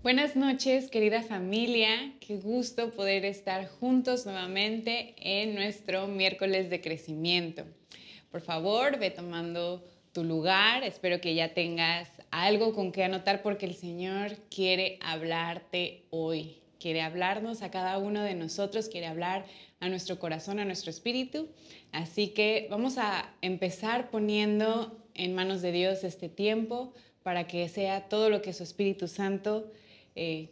Buenas noches, querida familia. Qué gusto poder estar juntos nuevamente en nuestro miércoles de crecimiento. Por favor, ve tomando tu lugar. Espero que ya tengas algo con que anotar porque el Señor quiere hablarte hoy. Quiere hablarnos a cada uno de nosotros, quiere hablar a nuestro corazón, a nuestro espíritu. Así que vamos a empezar poniendo en manos de Dios este tiempo para que sea todo lo que su Espíritu Santo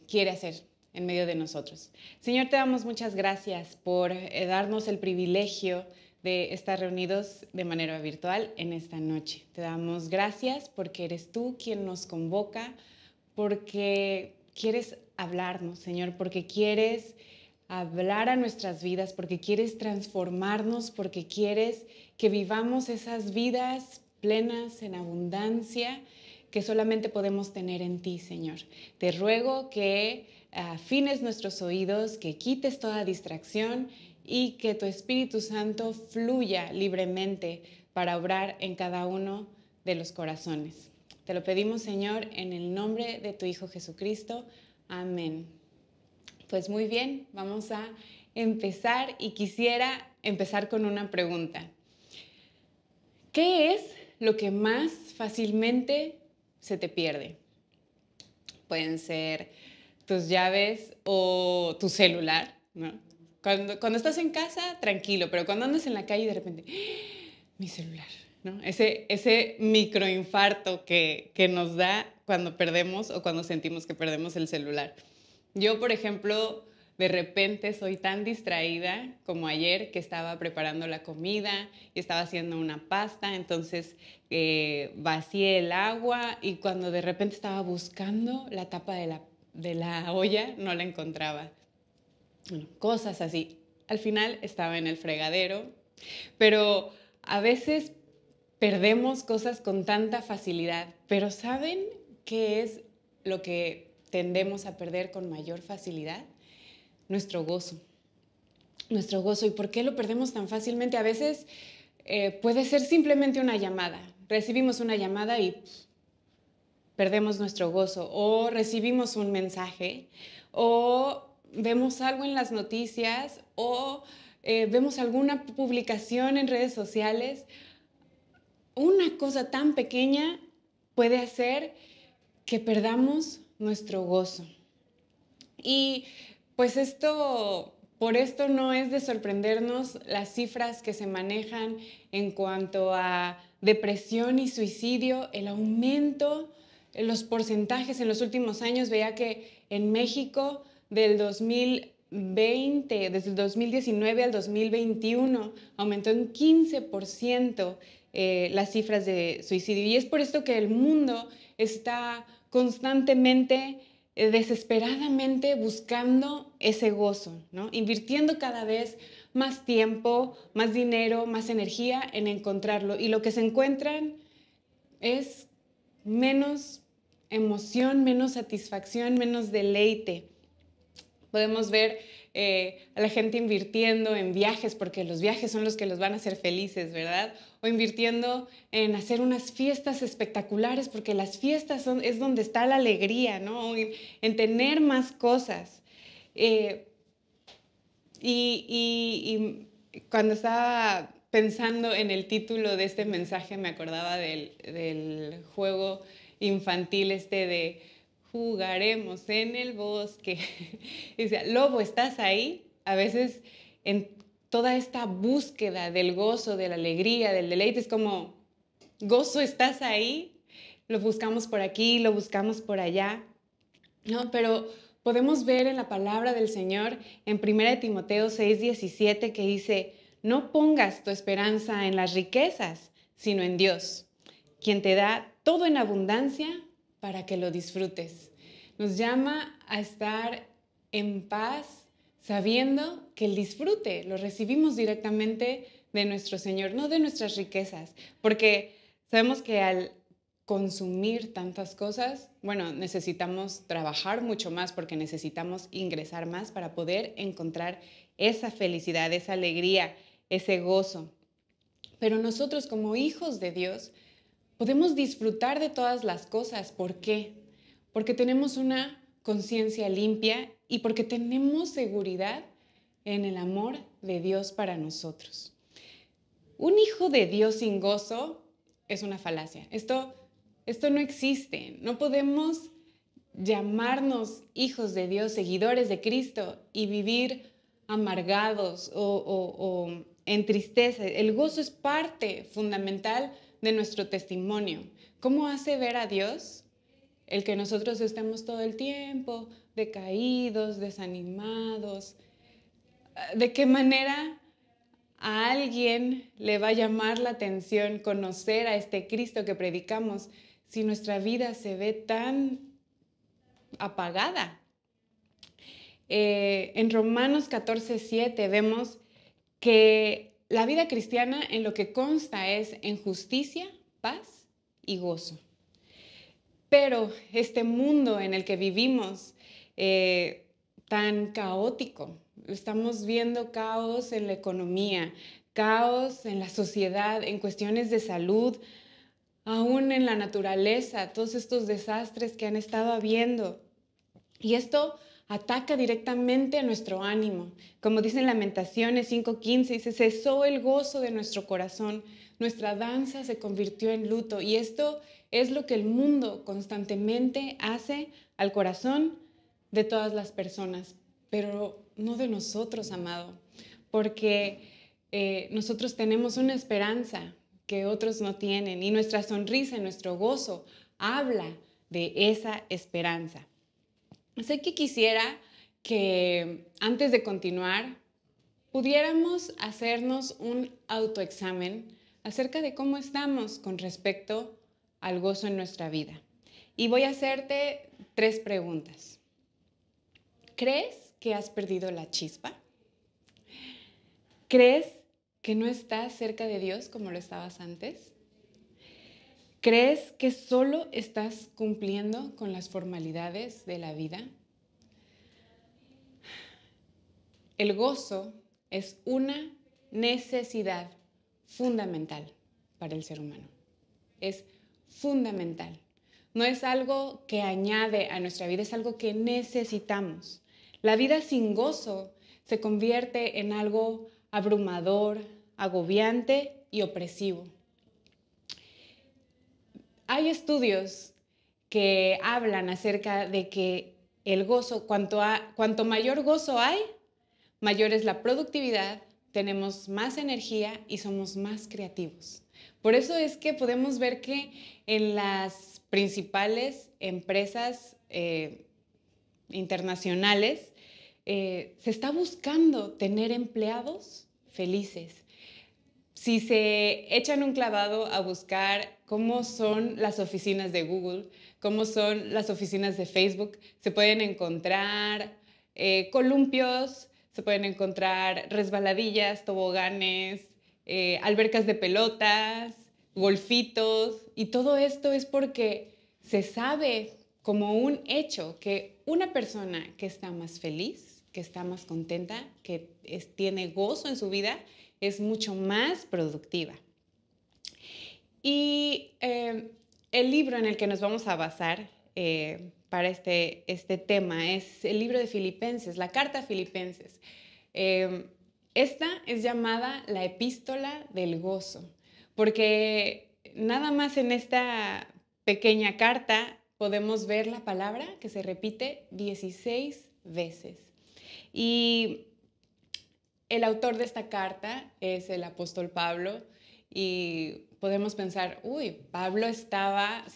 quiere hacer en medio de nosotros. Señor, te damos muchas gracias por darnos el privilegio de estar reunidos de manera virtual en esta noche. Te damos gracias porque eres tú quien nos convoca, porque quieres hablarnos, Señor, porque quieres hablar a nuestras vidas, porque quieres transformarnos, porque quieres que vivamos esas vidas plenas en abundancia que solamente podemos tener en ti, Señor. Te ruego que afines nuestros oídos, que quites toda distracción y que tu Espíritu Santo fluya libremente para obrar en cada uno de los corazones. Te lo pedimos, Señor, en el nombre de tu Hijo Jesucristo. Amén. Pues muy bien, vamos a empezar y quisiera empezar con una pregunta. ¿Qué es lo que más fácilmente se te pierde? Pueden ser tus llaves o tu celular, ¿no? Cuando estás en casa, tranquilo, pero cuando andas en la calle de repente, mi celular, ¿no? Ese microinfarto que nos da cuando perdemos o cuando sentimos que perdemos el celular. Yo, por ejemplo, de repente soy tan distraída como ayer que estaba preparando la comida y estaba haciendo una pasta, entonces vacié el agua y cuando de repente estaba buscando la tapa de la olla no la encontraba. Bueno, cosas así. Al final estaba en el fregadero, pero a veces perdemos cosas con tanta facilidad, pero ¿saben qué es lo que tendemos a perder con mayor facilidad? Nuestro gozo. Nuestro gozo. ¿Y por qué lo perdemos tan fácilmente? A veces puede ser simplemente una llamada. Recibimos una llamada y perdemos nuestro gozo. O recibimos un mensaje. O vemos algo en las noticias. O vemos alguna publicación en redes sociales. Una cosa tan pequeña puede hacer que perdamos nuestro gozo. Y pues por esto no es de sorprendernos las cifras que se manejan en cuanto a depresión y suicidio, el aumento, los porcentajes en los últimos años. Veía que en México del 2020, desde el 2019 al 2021, aumentó en 15% las cifras de suicidio. Y es por esto que el mundo está constantemente desesperadamente buscando ese gozo, ¿no? Invirtiendo cada vez más tiempo, más dinero, más energía en encontrarlo. Y lo que se encuentran es menos emoción, menos satisfacción, menos deleite. Podemos ver a la gente invirtiendo en viajes, porque los viajes son los que los van a hacer felices, ¿verdad? O invirtiendo en hacer unas fiestas espectaculares, porque las fiestas es donde está la alegría, ¿no? En tener más cosas. Y cuando estaba pensando en el título de este mensaje, me acordaba del juego infantil de jugaremos en el bosque. Dice, lobo, ¿estás ahí? A veces en toda esta búsqueda del gozo, de la alegría, del deleite, es como, gozo, ¿estás ahí? Lo buscamos por aquí, lo buscamos por allá, ¿no? Pero podemos ver en la palabra del Señor en 1 Timoteo 6:17 que dice, no pongas tu esperanza en las riquezas, sino en Dios, quien te da todo en abundancia para que lo disfrutes. Nos llama a estar en paz sabiendo que el disfrute lo recibimos directamente de nuestro Señor, no de nuestras riquezas, porque sabemos que al consumir tantas cosas, bueno, necesitamos trabajar mucho más porque necesitamos ingresar más para poder encontrar esa felicidad, esa alegría, ese gozo. Pero nosotros como hijos de Dios podemos disfrutar de todas las cosas. ¿Por qué? Porque tenemos una conciencia limpia y porque tenemos seguridad en el amor de Dios para nosotros. Un hijo de Dios sin gozo es una falacia. Esto no existe. No podemos llamarnos hijos de Dios, seguidores de Cristo y vivir amargados o en tristeza. El gozo es parte fundamental de nuestro testimonio. ¿Cómo hace ver a Dios el que nosotros estemos todo el tiempo decaídos, desanimados? ¿De qué manera a alguien le va a llamar la atención conocer a este Cristo que predicamos si nuestra vida se ve tan apagada? En Romanos 14:7 vemos que la vida cristiana en lo que consta es en justicia, paz y gozo. Pero este mundo en el que vivimos, tan caótico, estamos viendo caos en la economía, caos en la sociedad, en cuestiones de salud, aún en la naturaleza, todos estos desastres que han estado habiendo. Y esto ataca directamente a nuestro ánimo. Como dice en Lamentaciones 5:15, dice, cesó el gozo de nuestro corazón, nuestra danza se convirtió en luto. Y esto es lo que el mundo constantemente hace al corazón de todas las personas, pero no de nosotros, amado, porque nosotros tenemos una esperanza que otros no tienen y nuestra sonrisa, nuestro gozo habla de esa esperanza. Así que quisiera que antes de continuar pudiéramos hacernos un autoexamen acerca de cómo estamos con respecto al gozo en nuestra vida. Y voy a hacerte 3 preguntas. ¿Crees que has perdido la chispa? ¿Crees que no estás cerca de Dios como lo estabas antes? ¿Crees que solo estás cumpliendo con las formalidades de la vida? El gozo es una necesidad fundamental para el ser humano. Es fundamental. No es algo que añade a nuestra vida, es algo que necesitamos. La vida sin gozo se convierte en algo abrumador, agobiante y opresivo. Hay estudios que hablan acerca de que el gozo, cuanto mayor gozo hay, mayor es la productividad, tenemos más energía y somos más creativos. Por eso es que podemos ver que en las principales empresas internacionales se está buscando tener empleados felices. Si se echan un clavado a buscar cómo son las oficinas de Google, cómo son las oficinas de Facebook, se pueden encontrar columpios, se pueden encontrar resbaladillas, toboganes, albercas de pelotas, golfitos, y todo esto es porque se sabe como un hecho que una persona que está más feliz, que está más contenta, que tiene gozo en su vida, es mucho más productiva. Y el libro en el que nos vamos a basar para este tema es el libro de Filipenses, la carta a Filipenses. Esta es llamada la epístola del gozo, porque nada más en esta pequeña carta podemos ver la palabra que se repite 16 veces. Y el autor de esta carta es el apóstol Pablo y podemos pensar, Pablo si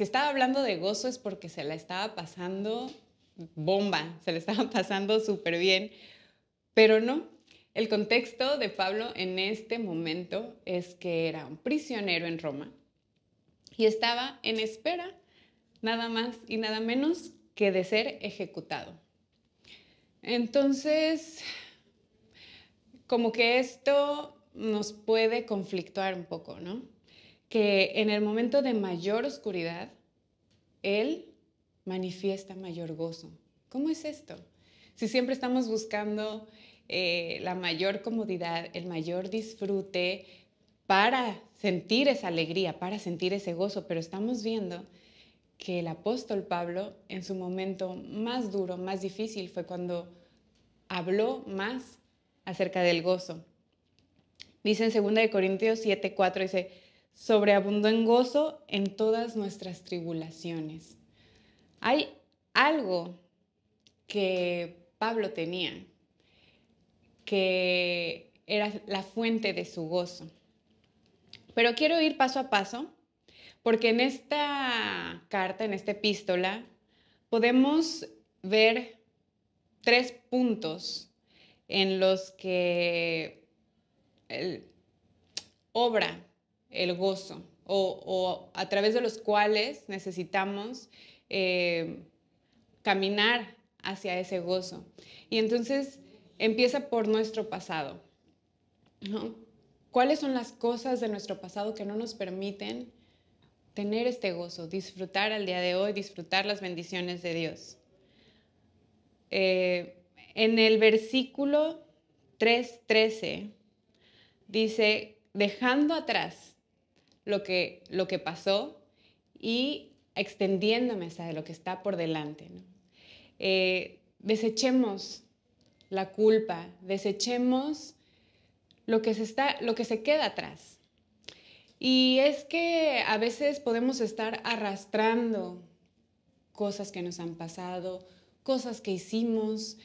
estaba hablando de gozo es porque se la estaba pasando bomba, se la estaba pasando súper bien, pero no. El contexto de Pablo en este momento es que era un prisionero en Roma y estaba en espera nada más y nada menos que de ser ejecutado. Entonces, como que esto nos puede conflictuar un poco, ¿no? Que en el momento de mayor oscuridad, Él manifiesta mayor gozo. ¿Cómo es esto? Si siempre estamos buscando la mayor comodidad, el mayor disfrute para sentir esa alegría, para sentir ese gozo, pero estamos viendo que el apóstol Pablo, en su momento más duro, más difícil, fue cuando habló más acerca del gozo. Dice en 2 Corintios 7:4, dice, sobreabundó en gozo en todas nuestras tribulaciones. Hay algo que Pablo tenía, que era la fuente de su gozo. Pero quiero ir paso a paso, porque en esta carta, en esta epístola, podemos ver 3 puntos en los que obra el gozo o a través de los cuales necesitamos caminar hacia ese gozo. Y entonces empieza por nuestro pasado, ¿no? ¿Cuáles son las cosas de nuestro pasado que no nos permiten tener este gozo, disfrutar al día de hoy, disfrutar las bendiciones de Dios? En el versículo 3:13 dice, dejando atrás lo que pasó y extendiéndome hasta lo que está por delante, ¿no? Desechemos la culpa, desechemos lo que se queda atrás. Y es que a veces podemos estar arrastrando cosas que nos han pasado, cosas que hicimos,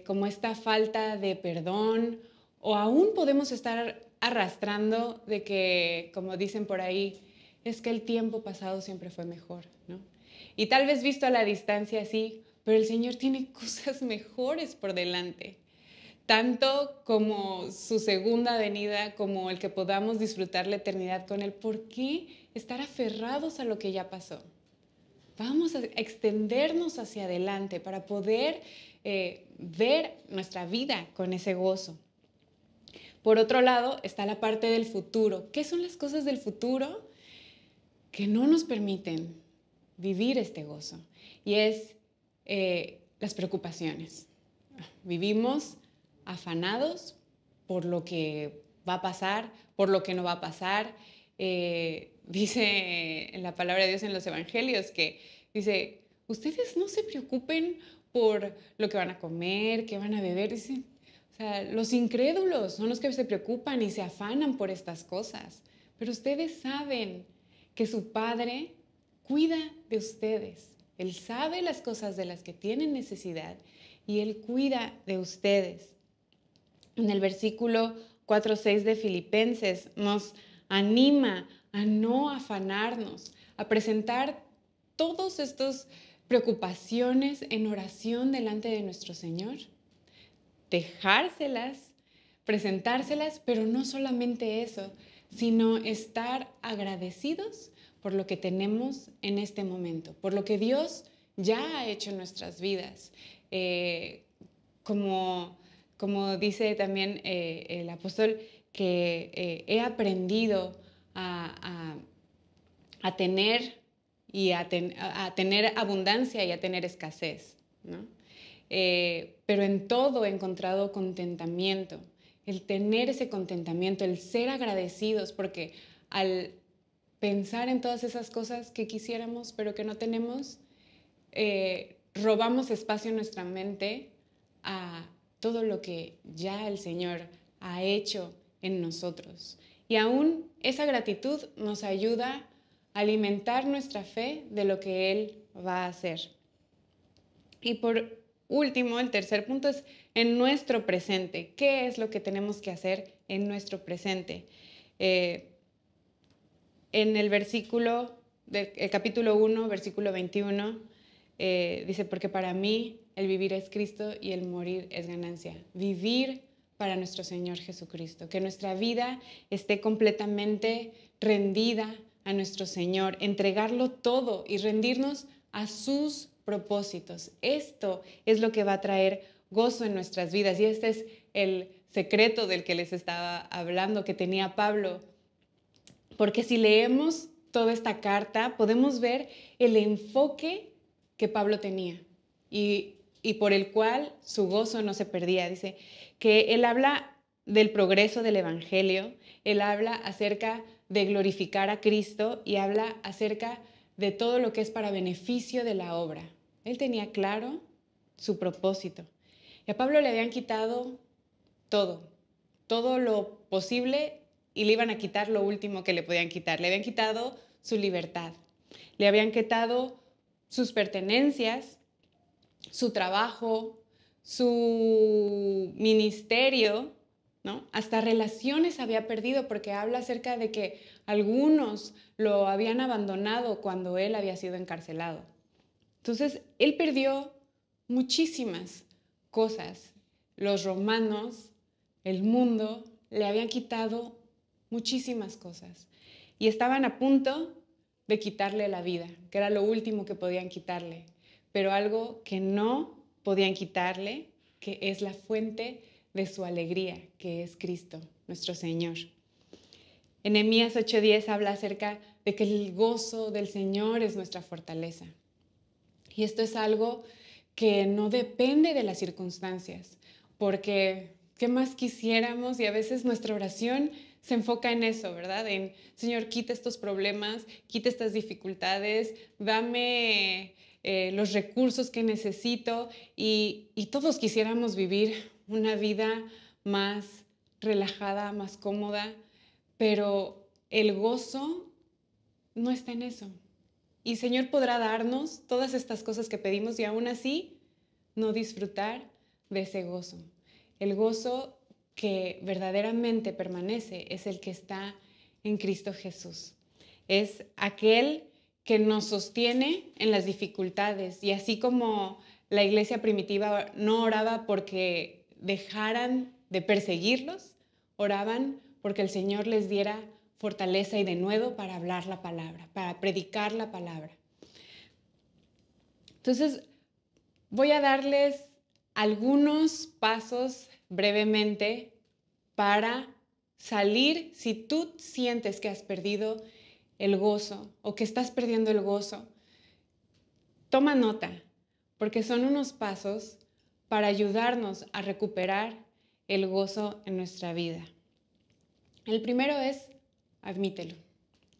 como esta falta de perdón, o aún podemos estar arrastrando de que, como dicen por ahí, es que el tiempo pasado siempre fue mejor, ¿no? Y tal vez visto a la distancia sí, pero el Señor tiene cosas mejores por delante, tanto como su segunda venida, como el que podamos disfrutar la eternidad con Él. ¿Por qué estar aferrados a lo que ya pasó? Vamos a extendernos hacia adelante para poder ver nuestra vida con ese gozo. Por otro lado, está la parte del futuro. ¿Qué son las cosas del futuro que no nos permiten vivir este gozo? Y es las preocupaciones. Vivimos afanados por lo que va a pasar, por lo que no va a pasar. Dice en la palabra de Dios en los evangelios que dice, ustedes no se preocupen por lo que van a comer, qué van a beber. Dice, o sea, los incrédulos son los que se preocupan y se afanan por estas cosas. Pero ustedes saben que su Padre cuida de ustedes. Él sabe las cosas de las que tienen necesidad y Él cuida de ustedes. En el versículo 4:6 de Filipenses nos anima a no afanarnos, a presentar todas estas preocupaciones en oración delante de nuestro Señor, dejárselas, presentárselas, pero no solamente eso, sino estar agradecidos por lo que tenemos en este momento, por lo que Dios ya ha hecho en nuestras vidas. Como dice también el apóstol, que he aprendido a tener y a tener abundancia y a tener escasez, ¿no? Pero en todo he encontrado contentamiento, el tener ese contentamiento, el ser agradecidos, porque al pensar en todas esas cosas que quisiéramos pero que no tenemos, robamos espacio en nuestra mente a todo lo que ya el Señor ha hecho en nosotros. Y aún esa gratitud nos ayuda a alimentar nuestra fe de lo que Él va a hacer. Y por último, el tercer punto es en nuestro presente. ¿Qué es lo que tenemos que hacer en nuestro presente? En el versículo, el capítulo 1, versículo 21, dice, porque para mí el vivir es Cristo y el morir es ganancia. Vivir para nuestro Señor Jesucristo, que nuestra vida esté completamente rendida a nuestro Señor, entregarlo todo y rendirnos a sus propósitos. Esto es lo que va a traer gozo en nuestras vidas y este es el secreto del que les estaba hablando, que tenía Pablo. Porque si leemos toda esta carta, podemos ver el enfoque que Pablo tenía y por el cual su gozo no se perdía. Dice que él habla del progreso del Evangelio, él habla acerca de glorificar a Cristo y habla acerca de todo lo que es para beneficio de la obra. Él tenía claro su propósito. Y a Pablo le habían quitado todo lo posible, y le iban a quitar lo último que le podían quitar. Le habían quitado su libertad, le habían quitado sus pertenencias, su trabajo, su ministerio, ¿no? Hasta relaciones había perdido, porque habla acerca de que algunos lo habían abandonado cuando él había sido encarcelado. Entonces, él perdió muchísimas cosas. Los romanos, el mundo, le habían quitado muchísimas cosas y estaban a punto de quitarle la vida, que era lo último que podían quitarle. Pero algo que no podían quitarle, que es la fuente de su alegría, que es Cristo, nuestro Señor. En Nehemías 8:10 habla acerca de que el gozo del Señor es nuestra fortaleza. Y esto es algo que no depende de las circunstancias, porque ¿qué más quisiéramos? Y a veces nuestra oración se enfoca en eso, ¿verdad? En, Señor, quita estos problemas, quita estas dificultades, dame los recursos que necesito, y todos quisiéramos vivir una vida más relajada, más cómoda, pero el gozo no está en eso. Y Señor podrá darnos todas estas cosas que pedimos y aún así no disfrutar de ese gozo. El gozo que verdaderamente permanece es el que está en Cristo Jesús. Es aquel que nos sostiene en las dificultades. Y así como la iglesia primitiva no oraba porque dejaran de perseguirlos, oraban porque el Señor les diera fortaleza y denuedo para hablar la palabra, para predicar la palabra. Entonces, voy a darles algunos pasos brevemente para salir si tú sientes que has perdido el gozo o que estás perdiendo el gozo. Toma nota, porque son unos pasos para ayudarnos a recuperar el gozo en nuestra vida. El primero es, admítelo.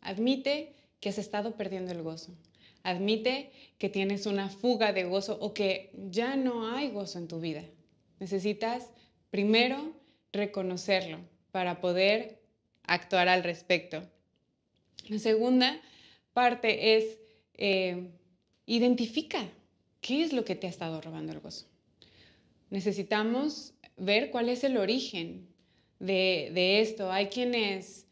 Admite que has estado perdiendo el gozo. Admite que tienes una fuga de gozo o que ya no hay gozo en tu vida. Necesitas primero reconocerlo para poder actuar al respecto. La segunda parte es identifica qué es lo que te ha estado robando el gozo. Necesitamos ver cuál es el origen de esto. Hay quienes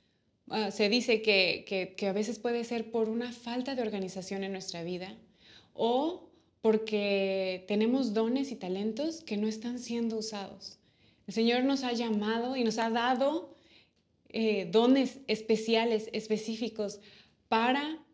se dice que a veces puede ser por una falta de organización en nuestra vida o porque tenemos dones y talentos que no están siendo usados. El Señor nos ha llamado y nos ha dado dones especiales, específicos para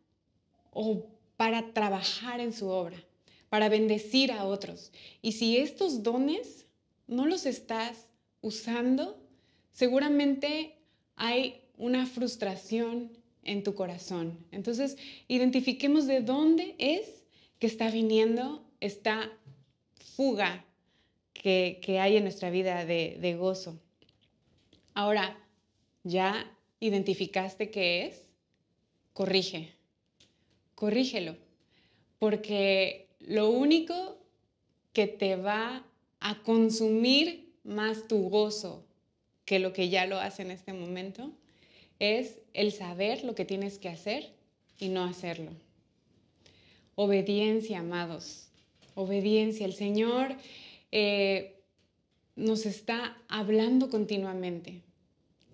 trabajar en su obra, para bendecir a otros. Y si estos dones no los estás usando, seguramente hay una frustración en tu corazón. Entonces, identifiquemos de dónde es que está viniendo esta fuga que hay en nuestra vida de gozo. Ahora, ¿ya identificaste qué es? Corrígelo, porque lo único que te va a consumir más tu gozo que lo que ya lo hace en este momento es el saber lo que tienes que hacer y no hacerlo. Obediencia, amados. Obediencia. El Señor nos está hablando continuamente.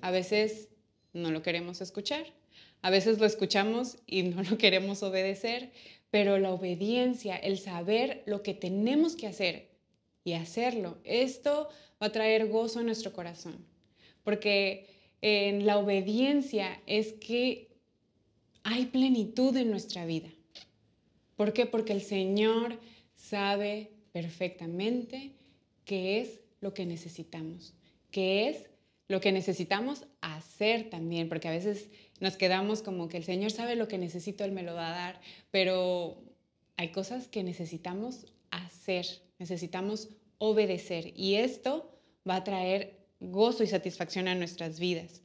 A veces no lo queremos escuchar. A veces lo escuchamos y no lo queremos obedecer. Pero la obediencia, el saber lo que tenemos que hacer y hacerlo, esto va a traer gozo a nuestro corazón. Porque en la obediencia es que hay plenitud en nuestra vida. ¿Por qué? Porque el Señor sabe perfectamente qué es lo que necesitamos, qué es lo que necesitamos hacer también, porque a veces nos quedamos como que el Señor sabe lo que necesito, Él me lo va a dar, pero hay cosas que necesitamos hacer, necesitamos obedecer, y esto va a traer gozo y satisfacción a nuestras vidas.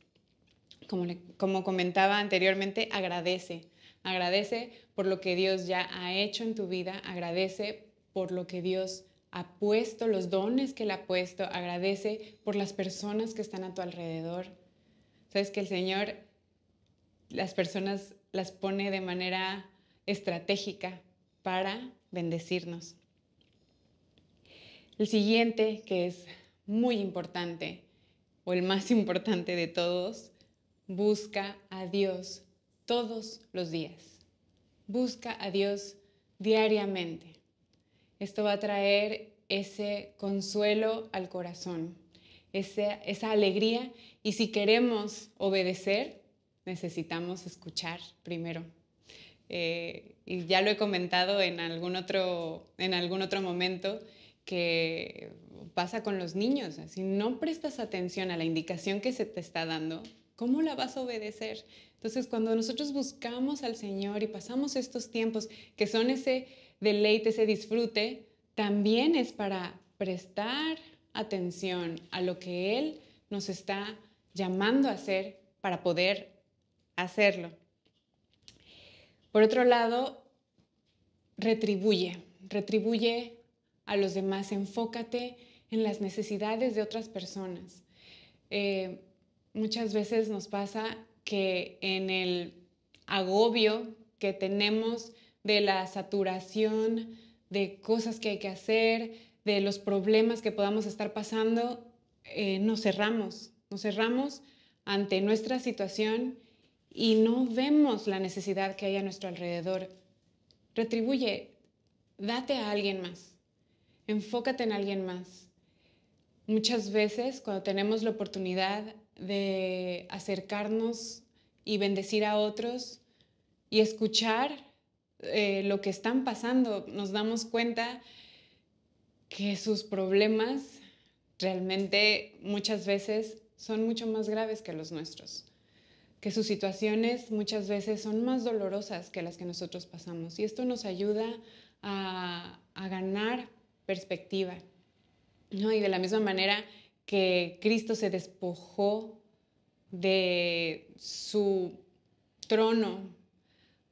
Como comentaba anteriormente, agradece Agradece por lo que Dios ya ha hecho en tu vida. Agradece por lo que Dios ha puesto, los dones que Él ha puesto. Agradece por las personas que están a tu alrededor. Sabes que el Señor las personas las pone de manera estratégica para bendecirnos. El siguiente, que es muy importante, o el más importante de todos, busca a Dios todos los días. Busca a Dios diariamente. Esto va a traer ese consuelo al corazón, esa alegría. Y si queremos obedecer, necesitamos escuchar primero. Y ya lo he comentado en algún otro momento, que pasa con los niños. Si no prestas atención a la indicación que se te está dando, ¿cómo la vas a obedecer? Entonces, cuando nosotros buscamos al Señor y pasamos estos tiempos que son ese deleite, ese disfrute, también es para prestar atención a lo que Él nos está llamando a hacer para poder hacerlo. Por otro lado, retribuye a los demás, enfócate en las necesidades de otras personas. Muchas veces nos pasa que en el agobio que tenemos de la saturación de cosas que hay que hacer, de los problemas que podamos estar pasando, nos cerramos ante nuestra situación y no vemos la necesidad que hay a nuestro alrededor. Retribuye, date a alguien más, enfócate en alguien más. Muchas veces cuando tenemos la oportunidad de acercarnos y bendecir a otros y escuchar lo que están pasando, nos damos cuenta que sus problemas realmente muchas veces son mucho más graves que los nuestros, que sus situaciones muchas veces son más dolorosas que las que nosotros pasamos. Y esto nos ayuda a ganar perspectiva, ¿no? Y de la misma manera que Cristo se despojó de su trono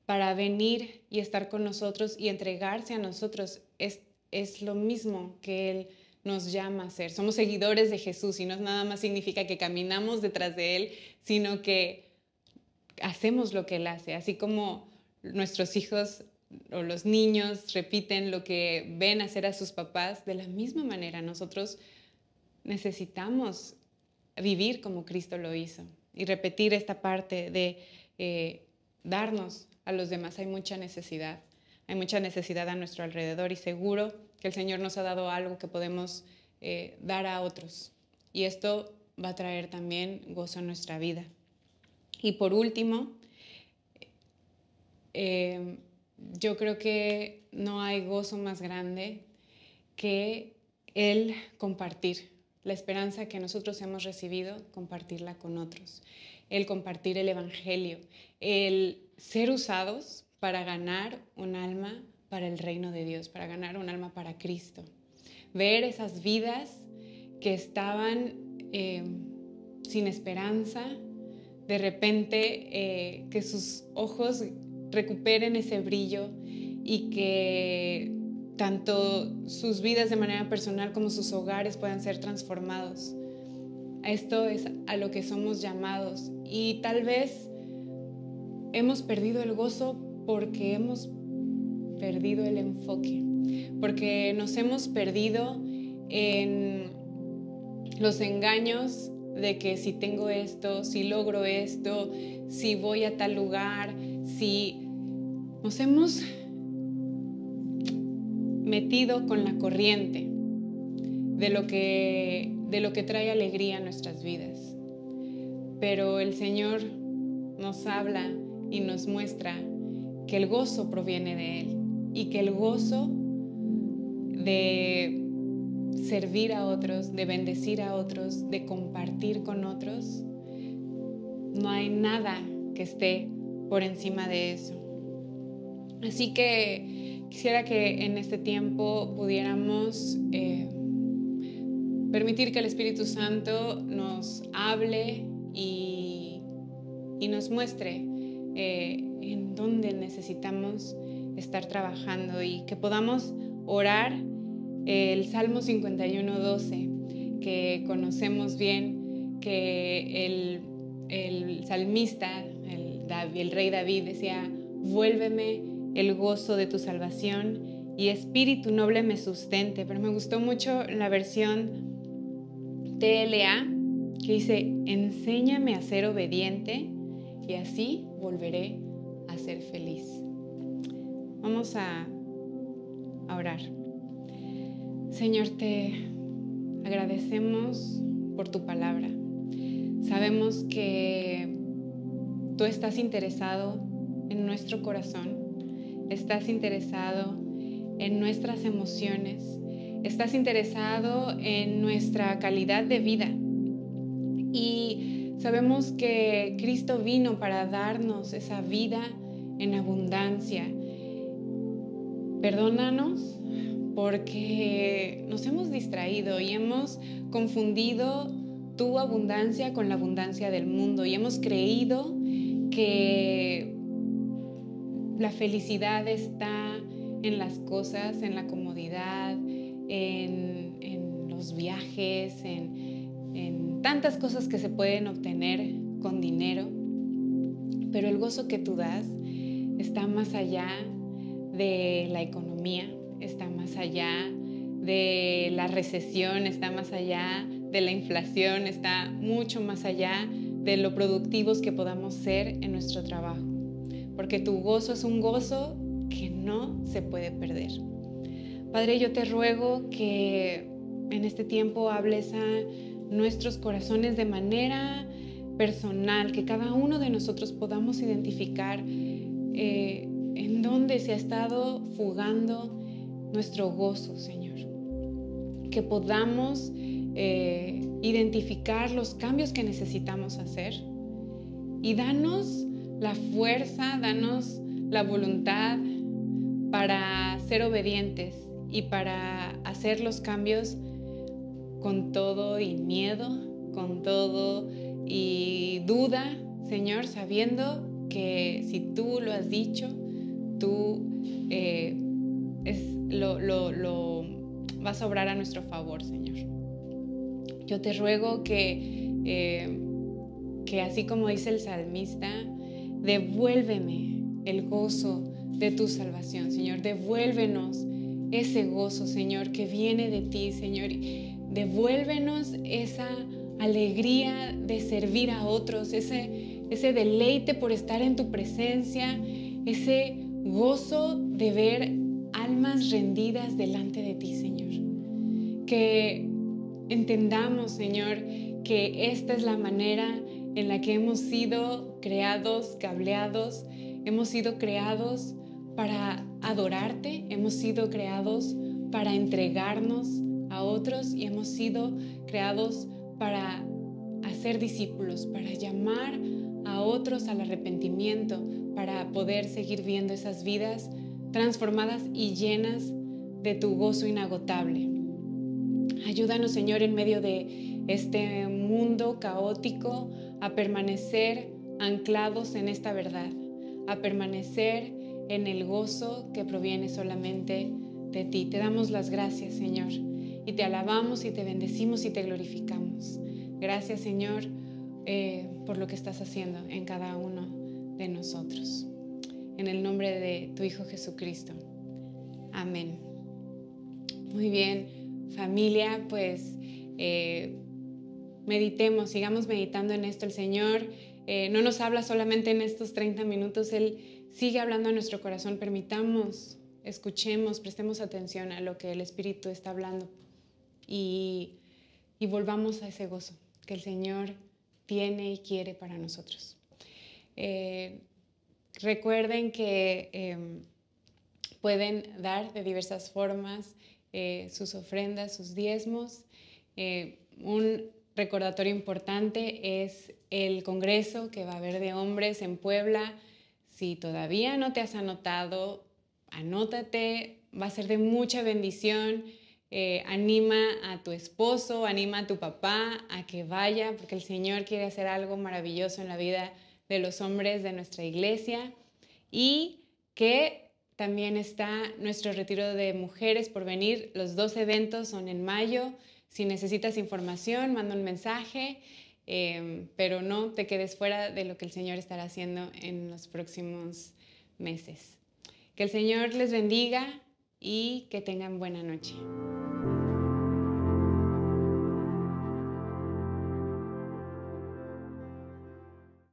para venir y estar con nosotros y entregarse a nosotros, es lo mismo que Él nos llama a hacer. Somos seguidores de Jesús y no nada más significa que caminamos detrás de Él, sino que hacemos lo que Él hace. Así como nuestros hijos o los niños repiten lo que ven hacer a sus papás, de la misma manera nosotros necesitamos vivir como Cristo lo hizo y repetir esta parte de darnos a los demás. Hay mucha necesidad a nuestro alrededor y seguro que el Señor nos ha dado algo que podemos dar a otros, y esto va a traer también gozo a nuestra vida. Y por último, yo creo que no hay gozo más grande que el compartir la esperanza que nosotros hemos recibido, compartirla con otros, el compartir el evangelio, el ser usados para ganar un alma para el reino de Dios, para ganar un alma para Cristo. Ver esas vidas que estaban sin esperanza, de repente que sus ojos recuperen ese brillo y que tanto sus vidas de manera personal como sus hogares puedan ser transformados. Esto es a lo que somos llamados, y tal vez hemos perdido el gozo porque hemos perdido el enfoque, porque nos hemos perdido en los engaños de que si tengo esto, si logro esto, si voy a tal lugar, si nos hemos metido con la corriente de lo que trae alegría a nuestras vidas. Pero el Señor nos habla y nos muestra que el gozo proviene de Él, y que el gozo de servir a otros, de bendecir a otros, de compartir con otros, no hay nada que esté por encima de eso. Así que quisiera que en este tiempo pudiéramos permitir que el Espíritu Santo nos hable y nos muestre en dónde necesitamos estar trabajando y que podamos orar el Salmo 51:12, que conocemos bien, que el salmista, el rey David decía: vuélveme el gozo de tu salvación y espíritu noble me sustente. Pero me gustó mucho la versión TLA, que dice: enséñame a ser obediente y así volveré a ser feliz. Vamos a orar. Señor, te agradecemos por tu palabra. Sabemos que tú estás interesado en nuestro corazón, estás interesado en nuestras emociones, estás interesado en nuestra calidad de vida. Y sabemos que Cristo vino para darnos esa vida en abundancia. Perdónanos porque nos hemos distraído y hemos confundido tu abundancia con la abundancia del mundo y hemos creído que la felicidad está en las cosas, en la comodidad, en los viajes, en tantas cosas que se pueden obtener con dinero. Pero el gozo que tú das está más allá de la economía, está más allá de la recesión, está más allá de la inflación, está mucho más allá de lo productivos que podamos ser en nuestro trabajo. Porque tu gozo es un gozo que no se puede perder. Padre, yo te ruego que en este tiempo hables a nuestros corazones de manera personal, que cada uno de nosotros podamos identificar en dónde se ha estado fugando nuestro gozo, Señor. Que podamos identificar los cambios que necesitamos hacer y danos la fuerza, danos la voluntad para ser obedientes y para hacer los cambios con todo y miedo, con todo y duda, Señor, sabiendo que si tú lo has dicho, tú lo vas a obrar a nuestro favor, Señor. Yo te ruego que así como dice el salmista, devuélveme el gozo de tu salvación, Señor. Devuélvenos ese gozo, Señor, que viene de ti, Señor. Devuélvenos esa alegría de servir a otros, ese deleite por estar en tu presencia, ese gozo de ver almas rendidas delante de ti, Señor. Que entendamos, Señor, que esta es la manera en la que hemos sido creados, cableados, hemos sido creados para adorarte, hemos sido creados para entregarnos a otros y hemos sido creados para hacer discípulos, para llamar a otros al arrepentimiento, para poder seguir viendo esas vidas transformadas y llenas de tu gozo inagotable. Ayúdanos, Señor, en medio de este mundo caótico a permanecer anclados en esta verdad, a permanecer en el gozo que proviene solamente de ti. Te damos las gracias, Señor, y te alabamos y te bendecimos y te glorificamos. Gracias, Señor, por lo que estás haciendo en cada uno de nosotros. En el nombre de tu Hijo Jesucristo. Amén. Muy bien, familia, pues meditemos, sigamos meditando en esto. El Señor no nos habla solamente en estos 30 minutos, Él sigue hablando a nuestro corazón. Permitamos, escuchemos, prestemos atención a lo que el Espíritu está hablando y volvamos a ese gozo que el Señor tiene y quiere para nosotros. Recuerden que pueden dar de diversas formas sus ofrendas, sus diezmos. Un recordatorio importante es el congreso que va a haber de hombres en Puebla. Si todavía no te has anotado, anótate, va a ser de mucha bendición. Anima a tu esposo, anima a tu papá a que vaya, porque el Señor quiere hacer algo maravilloso en la vida de los hombres de nuestra iglesia y que también está nuestro retiro de mujeres por venir. Los 2 eventos son en mayo. Si necesitas información, manda un mensaje, pero no te quedes fuera de lo que el Señor estará haciendo en los próximos meses. Que el Señor les bendiga y que tengan buena noche.